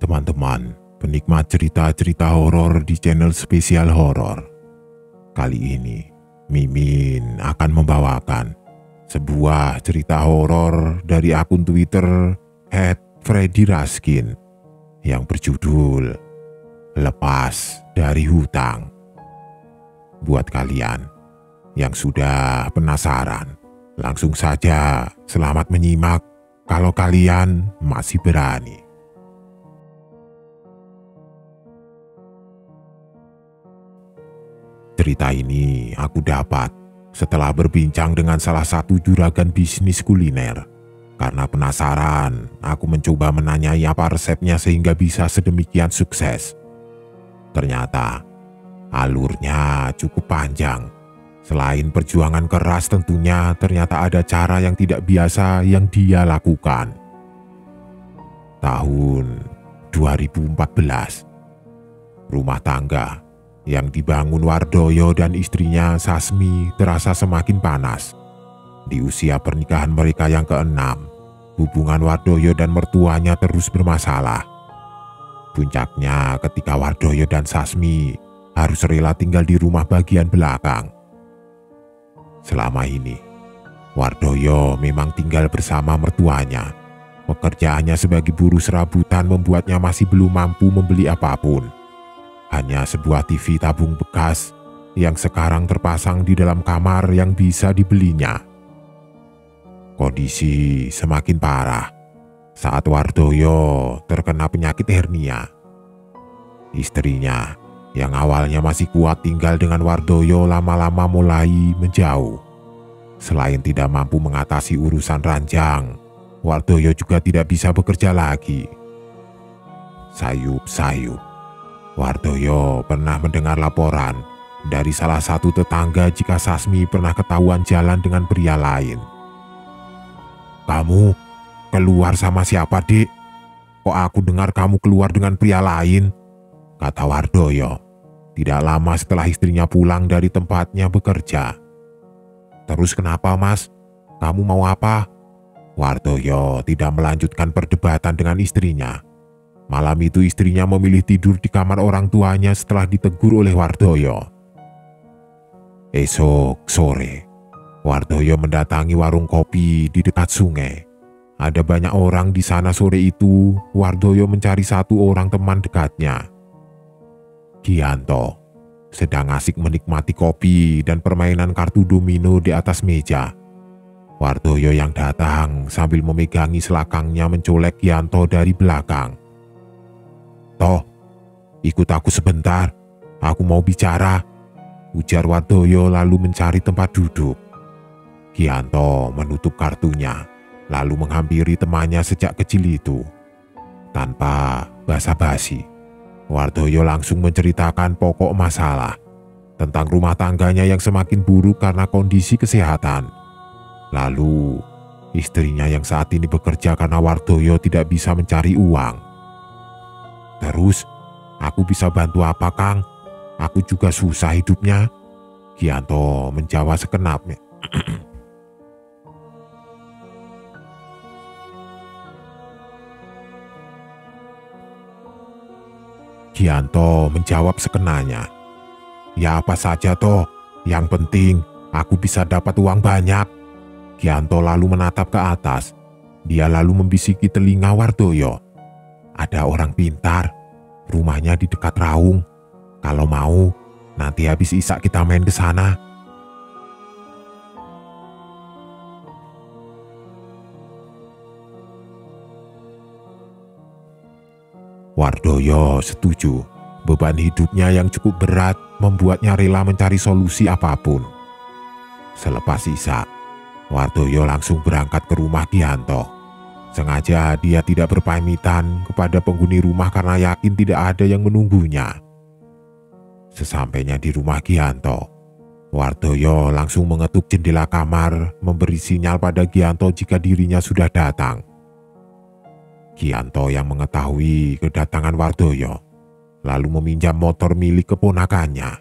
teman-teman, penikmat cerita-cerita horor di channel spesial horor. Kali ini, Mimin akan membawakan sebuah cerita horor dari akun Twitter @FreddyRaskin yang berjudul Lepas dari Hutang. Buat kalian yang sudah penasaran, langsung saja selamat menyimak kalau kalian masih berani. Cerita ini aku dapat setelah berbincang dengan salah satu juragan bisnis kuliner. Karena penasaran, aku mencoba menanyai apa resepnya sehingga bisa sedemikian sukses. Ternyata alurnya cukup panjang. Selain perjuangan keras tentunya, ternyata ada cara yang tidak biasa yang dia lakukan. Tahun 2014, rumah tangga yang dibangun Wardoyo dan istrinya Sasmi terasa semakin panas. Di usia pernikahan mereka yang ke-6, hubungan Wardoyo dan mertuanya terus bermasalah. Puncaknya ketika Wardoyo dan Sasmi harus rela tinggal di rumah bagian belakang. Selama ini, Wardoyo memang tinggal bersama mertuanya. Pekerjaannya sebagai buruh serabutan membuatnya masih belum mampu membeli apapun. Hanya sebuah TV tabung bekas yang sekarang terpasang di dalam kamar yang bisa dibelinya. Kondisi semakin parah saat Wardoyo terkena penyakit hernia. Istrinya yang awalnya masih kuat tinggal dengan Wardoyo lama-lama mulai menjauh. Selain tidak mampu mengatasi urusan ranjang, Wardoyo juga tidak bisa bekerja lagi. Sayup-sayup, Wardoyo pernah mendengar laporan dari salah satu tetangga jika Sasmi pernah ketahuan jalan dengan pria lain. "Kamu keluar sama siapa, Dik? Kok aku dengar kamu keluar dengan pria lain?" kata Wardoyo tidak lama setelah istrinya pulang dari tempatnya bekerja. "Terus kenapa, Mas? Kamu mau apa?" Wardoyo tidak melanjutkan perdebatan dengan istrinya. Malam itu istrinya memilih tidur di kamar orang tuanya setelah ditegur oleh Wardoyo. Esok sore, Wardoyo mendatangi warung kopi di dekat sungai. Ada banyak orang di sana sore itu. Wardoyo mencari satu orang teman dekatnya. Gianto sedang asik menikmati kopi dan permainan kartu domino di atas meja. Wardoyo yang datang sambil memegangi selakangnya mencolek Gianto dari belakang. "Toh, ikut aku sebentar, aku mau bicara," ujar Wardoyo lalu mencari tempat duduk. Gianto menutup kartunya, lalu menghampiri temannya sejak kecil itu. Tanpa basa-basi, Wardoyo langsung menceritakan pokok masalah tentang rumah tangganya yang semakin buruk karena kondisi kesehatan. Lalu, istrinya yang saat ini bekerja karena Wardoyo tidak bisa mencari uang. "Terus, aku bisa bantu apa, Kang? Aku juga susah hidupnya," Gianto menjawab sekenapnya. Gianto menjawab sekenanya. "Ya apa saja toh, yang penting aku bisa dapat uang banyak." Gianto lalu menatap ke atas. Dia lalu membisiki telinga Wardoyo. "Ada orang pintar, rumahnya di dekat Raung. Kalau mau, nanti habis isak kita main ke sana." Wardoyo setuju. Beban hidupnya yang cukup berat membuatnya rela mencari solusi apapun. Selepas isak, Wardoyo langsung berangkat ke rumah Gianto. Sengaja dia tidak berpamitan kepada penghuni rumah karena yakin tidak ada yang menunggunya. Sesampainya di rumah Gianto, Wardoyo langsung mengetuk jendela kamar, memberi sinyal pada Gianto jika dirinya sudah datang. Gianto yang mengetahui kedatangan Wardoyo, lalu meminjam motor milik keponakannya.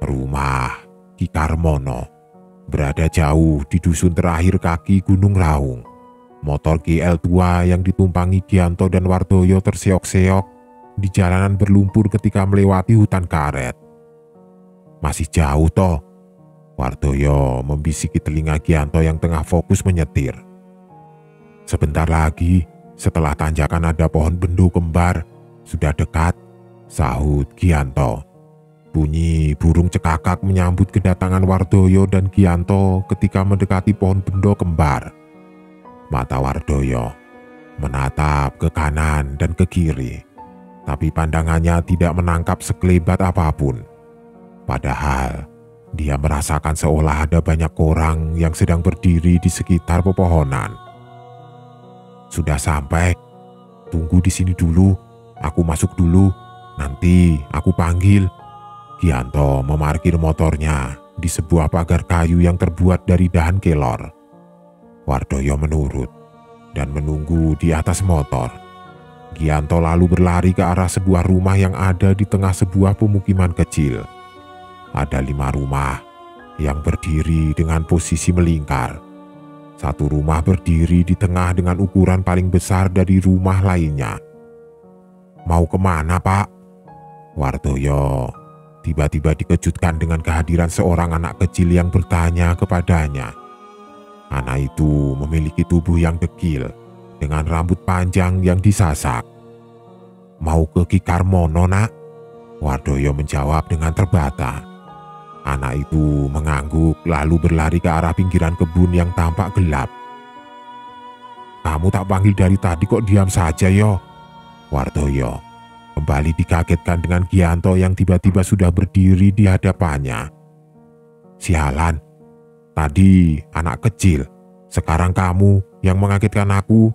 Rumah Ki Karmono berada jauh di dusun terakhir kaki Gunung Raung. Motor GL tua yang ditumpangi Gianto dan Wardoyo terseok-seok di jalanan berlumpur ketika melewati hutan karet. "Masih jauh toh?" Wardoyo membisiki telinga Gianto yang tengah fokus menyetir. "Sebentar lagi, setelah tanjakan ada pohon bendo kembar. Sudah dekat," sahut Gianto. Bunyi burung cekakak menyambut kedatangan Wardoyo dan Gianto ketika mendekati pohon bendo kembar. Mata Wardoyo menatap ke kanan dan ke kiri, tapi pandangannya tidak menangkap sekelebat apapun. Padahal dia merasakan seolah ada banyak orang yang sedang berdiri di sekitar pepohonan. "Sudah sampai, tunggu di sini dulu, aku masuk dulu, nanti aku panggil." Gianto memarkir motornya di sebuah pagar kayu yang terbuat dari dahan kelor. Wardoyo menurut dan menunggu di atas motor. Gianto lalu berlari ke arah sebuah rumah yang ada di tengah sebuah pemukiman kecil. Ada 5 rumah yang berdiri dengan posisi melingkar. Satu rumah berdiri di tengah dengan ukuran paling besar dari rumah lainnya. "Mau kemana, Pak?" Wardoyo tiba-tiba dikejutkan dengan kehadiran seorang anak kecil yang bertanya kepadanya. Anak itu memiliki tubuh yang dekil dengan rambut panjang yang disasak. "Mau ke Ki Karmono, Nak?" Wardoyo menjawab dengan terbata. Anak itu mengangguk lalu berlari ke arah pinggiran kebun yang tampak gelap. "Kamu tak panggil dari tadi kok diam saja yo?" Wardoyo kembali dikagetkan dengan Gianto yang tiba-tiba sudah berdiri di hadapannya. "Sialan, tadi anak kecil, sekarang kamu yang mengagetkan aku,"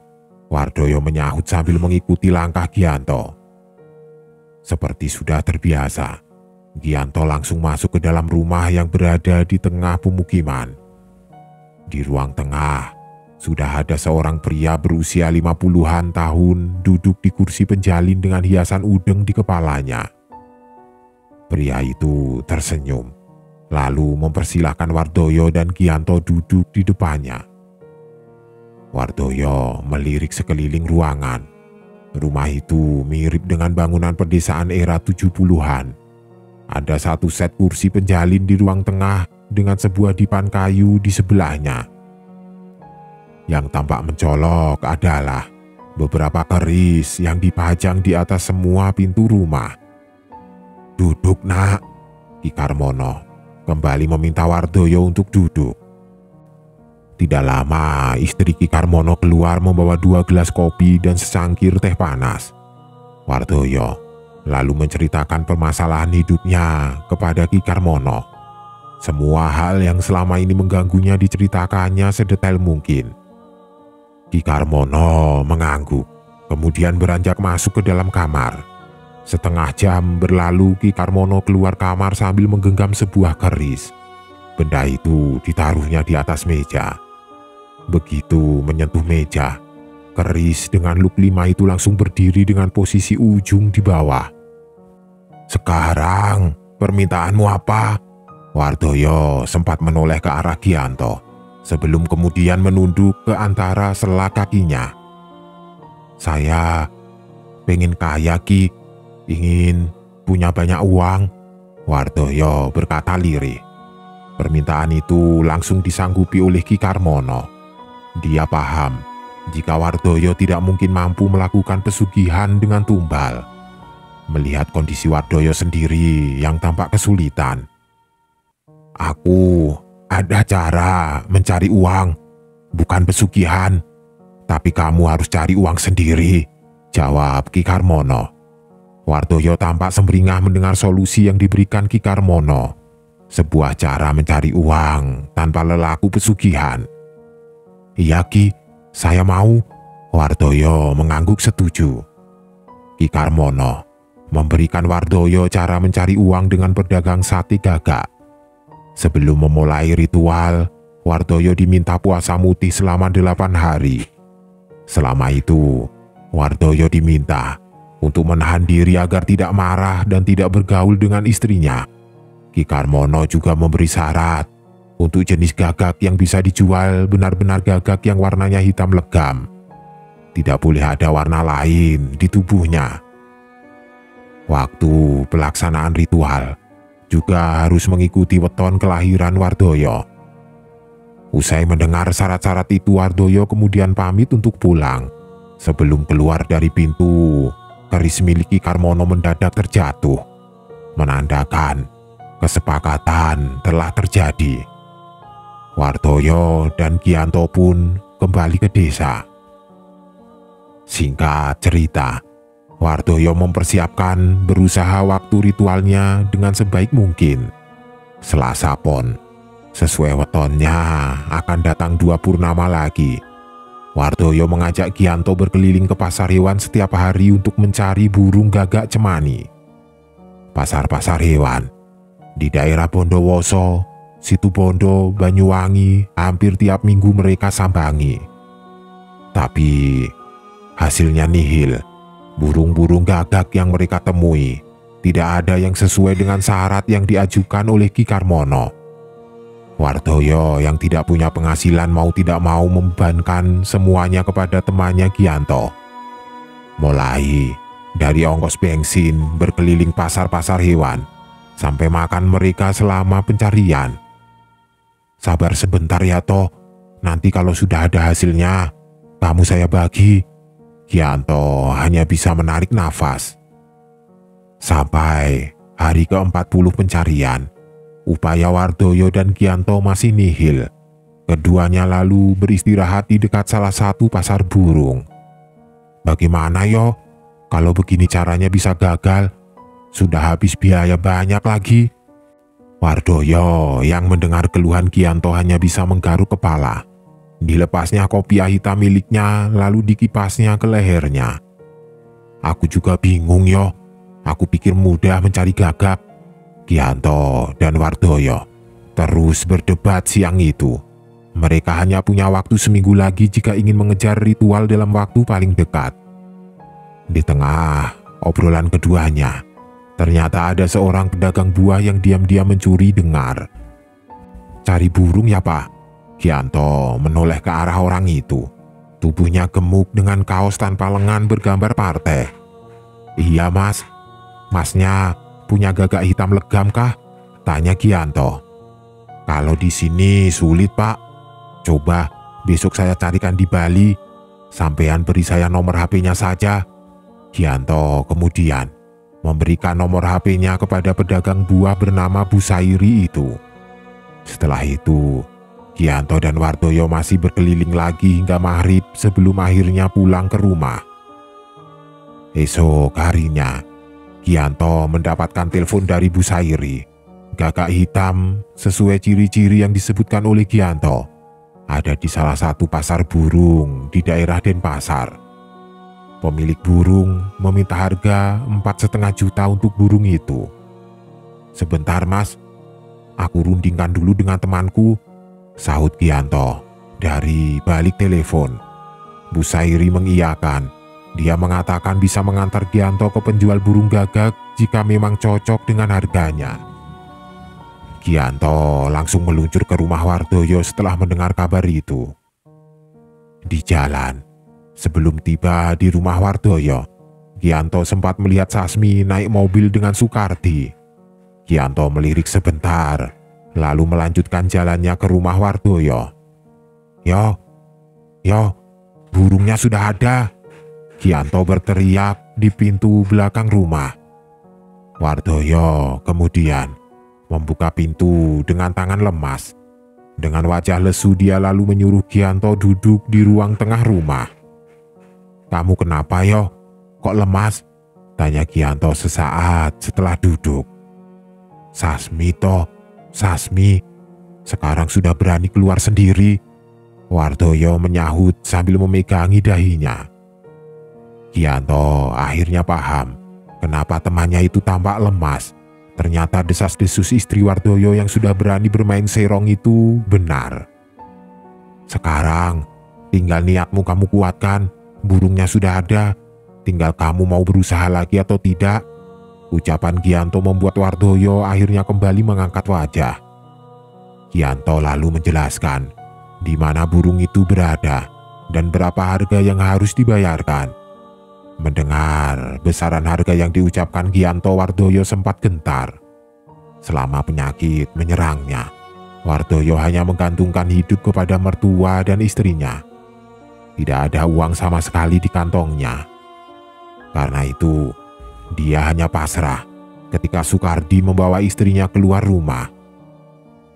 Wardoyo menyahut sambil mengikuti langkah Gianto. Seperti sudah terbiasa, Gianto langsung masuk ke dalam rumah yang berada di tengah pemukiman. Di ruang tengah, sudah ada seorang pria berusia 50-an tahun duduk di kursi penjalin dengan hiasan udeng di kepalanya. Pria itu tersenyum, lalu mempersilahkan Wardoyo dan Gianto duduk di depannya. Wardoyo melirik sekeliling ruangan. Rumah itu mirip dengan bangunan pedesaan era 70-an. Ada satu set kursi penjalin di ruang tengah dengan sebuah dipan kayu di sebelahnya. Yang tampak mencolok adalah beberapa keris yang dipajang di atas semua pintu rumah. "Duduk, Nak," Ki Karmono kembali meminta Wardoyo untuk duduk. Tidak lama istri Ki Karmono keluar membawa 2 gelas kopi dan secangkir teh panas. Wardoyo lalu menceritakan permasalahan hidupnya kepada Ki Karmono. Semua hal yang selama ini mengganggunya diceritakannya sedetail mungkin. Ki Karmono mengangguk, kemudian beranjak masuk ke dalam kamar. Setengah jam berlalu Ki Karmono keluar kamar sambil menggenggam sebuah keris. Benda itu ditaruhnya di atas meja. Begitu menyentuh meja, keris dengan luk 5 itu langsung berdiri dengan posisi ujung di bawah. "Sekarang permintaanmu apa?" Wardoyo sempat menoleh ke arah Gianto sebelum kemudian menunduk ke antara sela kakinya. "Saya pengen kaya, Ki, ingin punya banyak uang," Wardoyo berkata lirih. Permintaan itu langsung disanggupi oleh Ki Karmono. Dia paham jika Wardoyo tidak mungkin mampu melakukan pesugihan dengan tumbal. Melihat kondisi Wardoyo sendiri yang tampak kesulitan, "Aku ada cara mencari uang, bukan pesugihan, tapi kamu harus cari uang sendiri," jawab Ki Karmono. Wardoyo tampak sumringah mendengar solusi yang diberikan Ki Karmono. Sebuah cara mencari uang tanpa lelaku pesugihan. "Iya, Ki, saya mau," Wardoyo mengangguk setuju. Ki Karmono memberikan Wardoyo cara mencari uang dengan berdagang sate gagak. Sebelum memulai ritual, Wardoyo diminta puasa mutih selama 8 hari. Selama itu, Wardoyo diminta untuk menahan diri agar tidak marah dan tidak bergaul dengan istrinya. Ki Karmono juga memberi syarat Untuk jenis gagak yang bisa dijual benar-benar gagak yang warnanya hitam legam. Tidak boleh ada warna lain di tubuhnya. Waktu pelaksanaan ritual juga harus mengikuti weton kelahiran Wardoyo. Usai mendengar syarat-syarat itu, Wardoyo kemudian pamit untuk pulang. Sebelum keluar dari pintu, keris milik Ki Karmono mendadak terjatuh, menandakan kesepakatan telah terjadi. Wardoyo dan Gianto pun kembali ke desa. Singkat cerita, Wardoyo mempersiapkan berusaha waktu ritualnya dengan sebaik mungkin. Selasa Pon, sesuai wetonnya akan datang 2 purnama lagi. Wardoyo mengajak Gianto berkeliling ke pasar hewan setiap hari untuk mencari burung gagak cemani. Pasar-pasar hewan di daerah Bondowoso, Situbondo, Banyuwangi hampir tiap minggu mereka sambangi. Tapi hasilnya nihil. Burung-burung gagak yang mereka temui tidak ada yang sesuai dengan syarat yang diajukan oleh Ki Karmono. Wardoyo yang tidak punya penghasilan mau tidak mau membebankan semuanya kepada temannya Gianto. Mulai dari ongkos bensin berkeliling pasar-pasar hewan sampai makan mereka selama pencarian. Sabar sebentar ya toh, nanti kalau sudah ada hasilnya, kamu saya bagi. Gianto hanya bisa menarik nafas. Sampai hari ke-40 pencarian, upaya Wardoyo dan Gianto masih nihil. Keduanya lalu beristirahat di dekat salah satu pasar burung. Bagaimana yo, kalau begini caranya bisa gagal? Sudah habis biaya banyak lagi. Wardoyo yang mendengar keluhan Gianto hanya bisa menggaruk kepala. Dilepasnya kopiah hitam miliknya lalu dikipasnya ke lehernya. Aku juga bingung yo. Aku pikir mudah mencari gagak. Gianto dan Wardoyo terus berdebat siang itu. Mereka hanya punya waktu seminggu lagi jika ingin mengejar ritual dalam waktu paling dekat. Di tengah obrolan keduanya, ternyata ada seorang pedagang buah yang diam-diam mencuri dengar. Cari burung ya Pak? Gianto menoleh ke arah orang itu. Tubuhnya gemuk dengan kaos tanpa lengan bergambar partai. Iya Mas. Masnya punya gagak hitam legam kah? Tanya Gianto. Kalau di sini sulit Pak. Coba besok saya carikan di Bali. Sampean beri saya nomor HP-nya saja. Gianto kemudian memberikan nomor HP-nya kepada pedagang buah bernama Bu Sairi itu. Setelah itu, Gianto dan Wardoyo masih berkeliling lagi hingga maghrib sebelum akhirnya pulang ke rumah. Esok harinya, Gianto mendapatkan telepon dari Bu Sairi. Gagak hitam sesuai ciri-ciri yang disebutkan oleh Gianto ada di salah satu pasar burung di daerah Denpasar. Pemilik burung meminta harga 4,5 juta untuk burung itu. Sebentar Mas, aku rundingkan dulu dengan temanku, sahut Gianto dari balik telepon. Bu Sairi mengiyakan. Dia mengatakan bisa mengantar Gianto ke penjual burung gagak jika memang cocok dengan harganya. Gianto langsung meluncur ke rumah Wardoyo setelah mendengar kabar itu. Di jalan, sebelum tiba di rumah Wardoyo, Gianto sempat melihat Sasmi naik mobil dengan Sukarti. Gianto melirik sebentar, lalu melanjutkan jalannya ke rumah Wardoyo. Yo, burungnya sudah ada. Gianto berteriak di pintu belakang rumah. Wardoyo kemudian membuka pintu dengan tangan lemas. Dengan wajah lesu dia lalu menyuruh Gianto duduk di ruang tengah rumah. Kamu kenapa yo? Kok lemas? Tanya Gianto sesaat setelah duduk. Sasmi toh, Sasmi. Sekarang sudah berani keluar sendiri. Wardoyo menyahut sambil memegangi dahinya. Gianto akhirnya paham kenapa temannya itu tampak lemas. Ternyata desas-desus istri Wardoyo yang sudah berani bermain serong itu benar. Sekarang tinggal niatmu kamu kuatkan. Burungnya sudah ada. Tinggal kamu mau berusaha lagi atau tidak. Ucapan Gianto membuat Wardoyo akhirnya kembali mengangkat wajah. Gianto lalu menjelaskan di mana burung itu berada dan berapa harga yang harus dibayarkan. Mendengar besaran harga yang diucapkan Gianto, Wardoyo sempat gentar. Selama penyakit menyerangnya, Wardoyo hanya menggantungkan hidup kepada mertua dan istrinya. Tidak ada uang sama sekali di kantongnya. Karena itu, dia hanya pasrah ketika Sukardi membawa istrinya keluar rumah.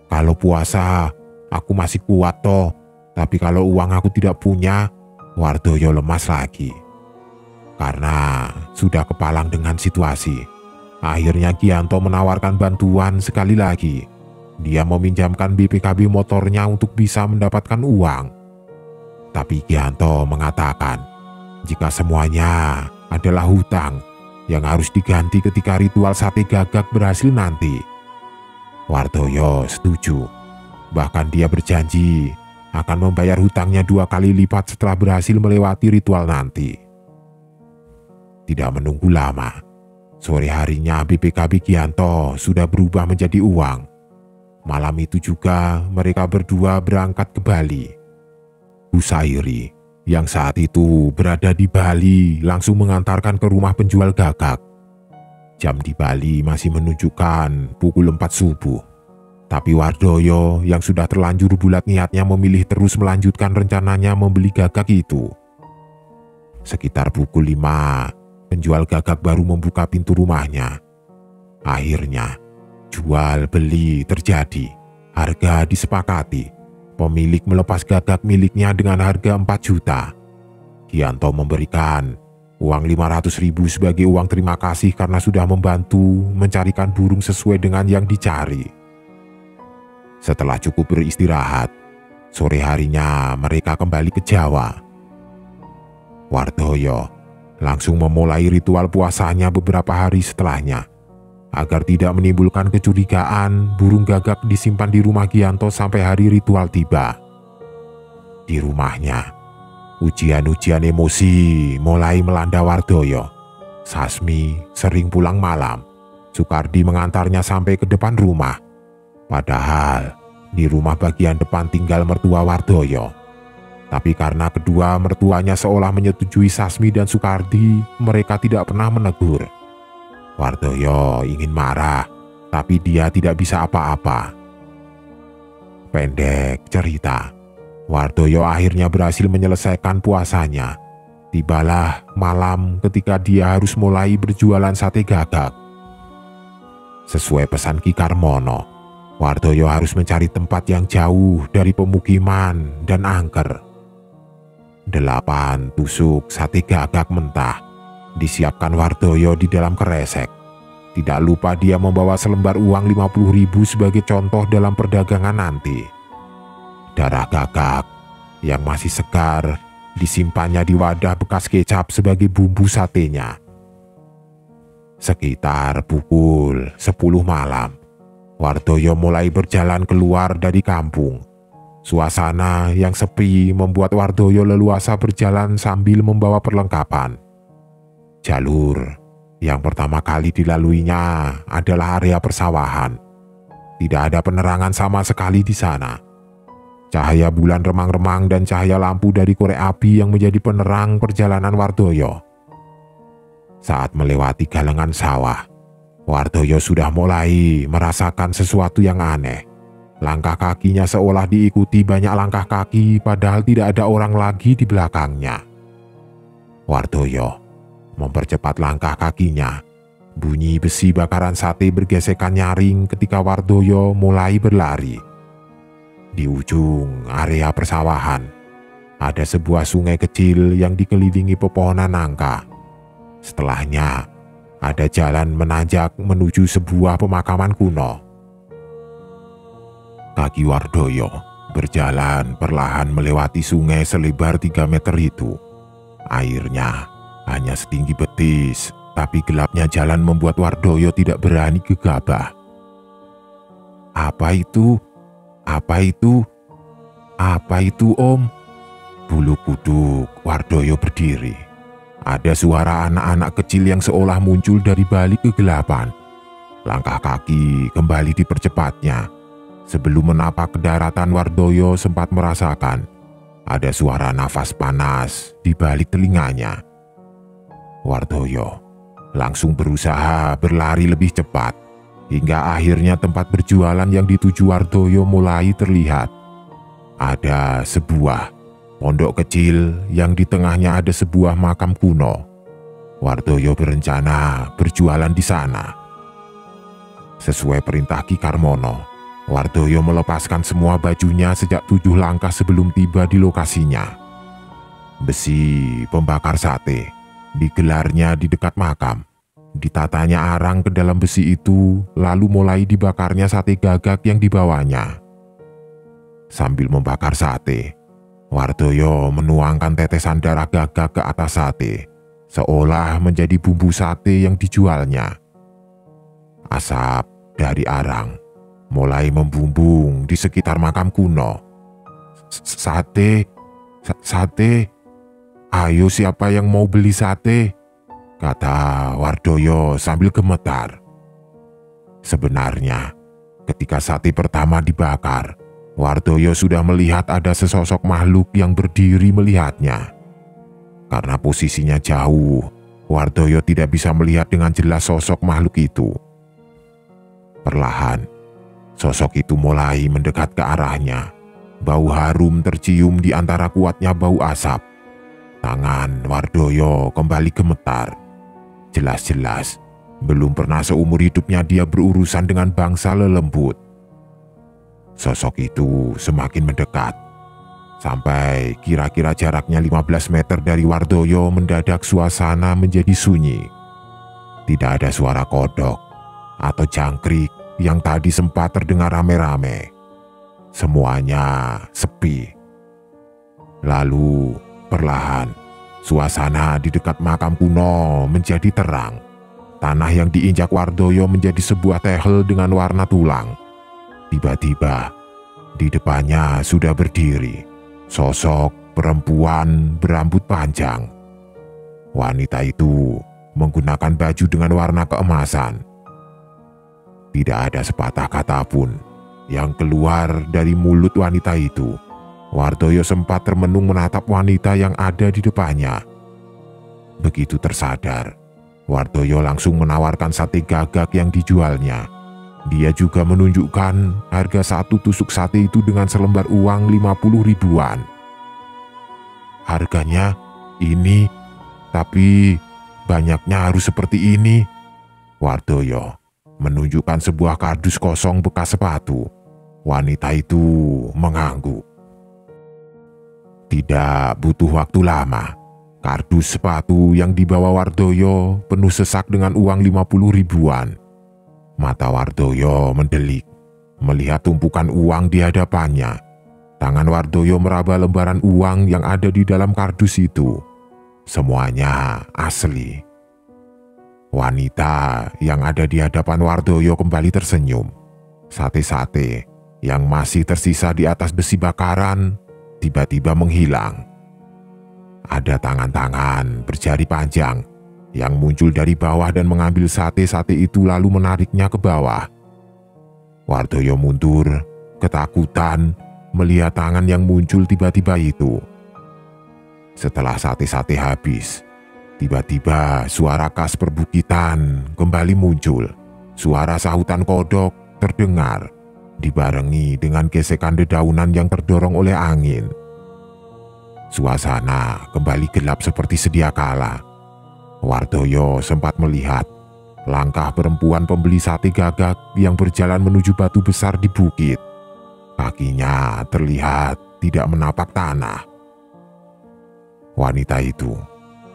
"Kalau puasa, aku masih kuat toh, tapi kalau uang aku tidak punya," Wardoyo lemas lagi. Karena sudah kepalang dengan situasi, akhirnya Gianto menawarkan bantuan sekali lagi. Dia meminjamkan BPKB motornya untuk bisa mendapatkan uang. Tapi Gianto mengatakan jika semuanya adalah hutang yang harus diganti ketika ritual sate gagak berhasil nanti. Wardoyo setuju. Bahkan dia berjanji akan membayar hutangnya 2 kali lipat setelah berhasil melewati ritual nanti. Tidak menunggu lama, sore harinya BPKB Gianto sudah berubah menjadi uang. Malam itu juga mereka berdua berangkat ke Bali. Husairi yang saat itu berada di Bali langsung mengantarkan ke rumah penjual gagak. Jam di Bali masih menunjukkan pukul 4 subuh. Tapi Wardoyo yang sudah terlanjur bulat niatnya memilih terus melanjutkan rencananya membeli gagak itu. Sekitar pukul 5, penjual gagak baru membuka pintu rumahnya. Akhirnya, jual beli terjadi. Harga disepakati. Pemilik melepas gagak miliknya dengan harga 4 juta. Gianto memberikan uang 500.000 sebagai uang terima kasih karena sudah membantu mencarikan burung sesuai dengan yang dicari. Setelah cukup beristirahat, sore harinya mereka kembali ke Jawa. Wardoyo langsung memulai ritual puasanya beberapa hari setelahnya. Agar tidak menimbulkan kecurigaan, burung gagak disimpan di rumah Gianto sampai hari ritual tiba. Di rumahnya, ujian-ujian emosi mulai melanda Wardoyo. Sasmi sering pulang malam. Sukardi mengantarnya sampai ke depan rumah. Padahal di rumah bagian depan tinggal mertua Wardoyo. Tapi karena kedua mertuanya seolah menyetujui Sasmi dan Sukardi, mereka tidak pernah menegur. Wardoyo ingin marah, tapi dia tidak bisa apa-apa. Pendek cerita, Wardoyo akhirnya berhasil menyelesaikan puasanya. Tibalah malam ketika dia harus mulai berjualan sate gagak. Sesuai pesan Ki Karmono, Wardoyo harus mencari tempat yang jauh dari pemukiman dan angker. 8 tusuk sate gagak mentah disiapkan Wardoyo di dalam kresek. Tidak lupa dia membawa selembar uang 50.000 sebagai contoh dalam perdagangan nanti. Darah gagak yang masih segar disimpannya di wadah bekas kecap sebagai bumbu satenya. Sekitar pukul 10 malam, Wardoyo mulai berjalan keluar dari kampung. Suasana yang sepi membuat Wardoyo leluasa berjalan sambil membawa perlengkapan. Jalur yang pertama kali dilaluinya adalah area persawahan. Tidak ada penerangan sama sekali di sana. Cahaya bulan remang-remang dan cahaya lampu dari korek api yang menjadi penerang perjalanan Wardoyo. Saat melewati galengan sawah, Wardoyo sudah mulai merasakan sesuatu yang aneh. Langkah kakinya seolah diikuti banyak langkah kaki, padahal tidak ada orang lagi di belakangnya. Wardoyo mempercepat langkah kakinya. Bunyi besi bakaran sate bergesekan nyaring ketika Wardoyo mulai berlari. Di ujung area persawahan, ada sebuah sungai kecil yang dikelilingi pepohonan nangka. Setelahnya, ada jalan menanjak menuju sebuah pemakaman kuno. Kaki Wardoyo berjalan perlahan melewati sungai selebar 3 meter itu. Airnya hanya setinggi betis, tapi gelapnya jalan membuat Wardoyo tidak berani gegabah. Apa itu? Apa itu? Apa itu, Om? Bulu kuduk Wardoyo berdiri. Ada suara anak-anak kecil yang seolah muncul dari balik kegelapan. Langkah kaki kembali dipercepatnya. Sebelum menapak ke daratan, Wardoyo sempat merasakan ada suara nafas panas di balik telinganya. Wardoyo langsung berusaha berlari lebih cepat, hingga akhirnya tempat berjualan yang dituju Wardoyo mulai terlihat. Ada sebuah pondok kecil yang di tengahnya ada sebuah makam kuno. Wardoyo berencana berjualan di sana. Sesuai perintah Ki Karmono, Wardoyo melepaskan semua bajunya sejak 7 langkah sebelum tiba di lokasinya. Besi pembakar sate digelarnya di dekat makam. Ditatanya arang ke dalam besi itu, lalu mulai dibakarnya sate gagak yang dibawanya. Sambil membakar sate, Wardoyo menuangkan tetesan darah gagak ke atas sate, seolah menjadi bumbu sate yang dijualnya. Asap dari arang mulai membumbung di sekitar makam kuno. Sate, ayo siapa yang mau beli sate? Kata Wardoyo sambil gemetar. Sebenarnya, ketika sate pertama dibakar, Wardoyo sudah melihat ada sesosok makhluk yang berdiri melihatnya. Karena posisinya jauh, Wardoyo tidak bisa melihat dengan jelas sosok makhluk itu. Perlahan, sosok itu mulai mendekat ke arahnya. Bau harum tercium di antara kuatnya bau asap. Tangan Wardoyo kembali gemetar. Jelas-jelas, belum pernah seumur hidupnya dia berurusan dengan bangsa lelembut. Sosok itu semakin mendekat. Sampai kira-kira jaraknya 15 meter dari Wardoyo, mendadak suasana menjadi sunyi. Tidak ada suara kodok atau jangkrik yang tadi sempat terdengar rame-rame. Semuanya sepi. Lalu perlahan, suasana di dekat makam kuno menjadi terang. Tanah yang diinjak Wardoyo menjadi sebuah tehel dengan warna tulang. Tiba-tiba, di depannya sudah berdiri sosok perempuan berambut panjang. Wanita itu menggunakan baju dengan warna keemasan. Tidak ada sepatah kata pun yang keluar dari mulut wanita itu. Wardoyo sempat termenung menatap wanita yang ada di depannya. Begitu tersadar, Wardoyo langsung menawarkan sate gagak yang dijualnya. Dia juga menunjukkan harga satu tusuk sate itu dengan selembar uang 50 ribuan. Harganya ini, tapi banyaknya harus seperti ini. Wardoyo menunjukkan sebuah kardus kosong bekas sepatu. Wanita itu mengangguk. Tidak butuh waktu lama, kardus sepatu yang dibawa Wardoyo penuh sesak dengan uang 50 ribuan. Mata Wardoyo mendelik melihat tumpukan uang di hadapannya. Tangan Wardoyo meraba lembaran uang yang ada di dalam kardus itu. Semuanya asli. Wanita yang ada di hadapan Wardoyo kembali tersenyum. Sate-sate yang masih tersisa di atas besi bakaran tiba-tiba menghilang. Ada tangan-tangan berjari panjang yang muncul dari bawah dan mengambil sate-sate itu lalu menariknya ke bawah. Wardoyo mundur, ketakutan melihat tangan yang muncul tiba-tiba itu. Setelah sate-sate habis, tiba-tiba suara khas perbukitan kembali muncul. Suara sahutan kodok terdengar, dibarengi dengan gesekan dedaunan yang terdorong oleh angin. Suasana kembali gelap seperti sedia kala. Wardoyo sempat melihat langkah perempuan pembeli sate gagak yang berjalan menuju batu besar di bukit. Kakinya terlihat tidak menapak tanah. Wanita itu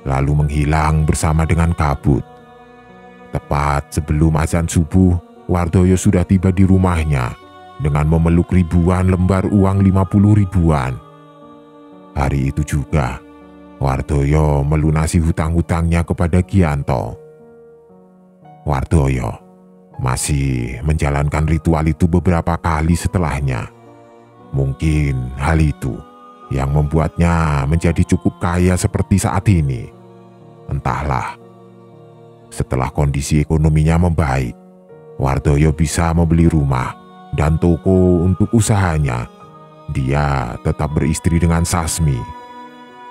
lalu menghilang bersama dengan kabut. Tepat sebelum azan subuh, Wardoyo sudah tiba di rumahnya dengan memeluk ribuan lembar uang 50 ribuan. Hari itu juga Wardoyo melunasi hutang-hutangnya kepada Gianto. Wardoyo masih menjalankan ritual itu beberapa kali setelahnya. Mungkin hal itu yang membuatnya menjadi cukup kaya seperti saat ini. Entahlah. Setelah kondisi ekonominya membaik, Wardoyo bisa membeli rumah dan toko untuk usahanya. Dia tetap beristri dengan Sasmi.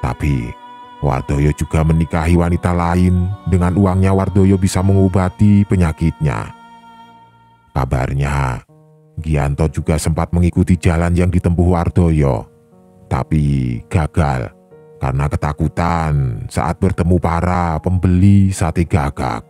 Tapi Wardoyo juga menikahi wanita lain. Dengan uangnya Wardoyo bisa mengobati penyakitnya. Kabarnya Gianto juga sempat mengikuti jalan yang ditempuh Wardoyo, tapi gagal karena ketakutan saat bertemu para pembeli sate gagak.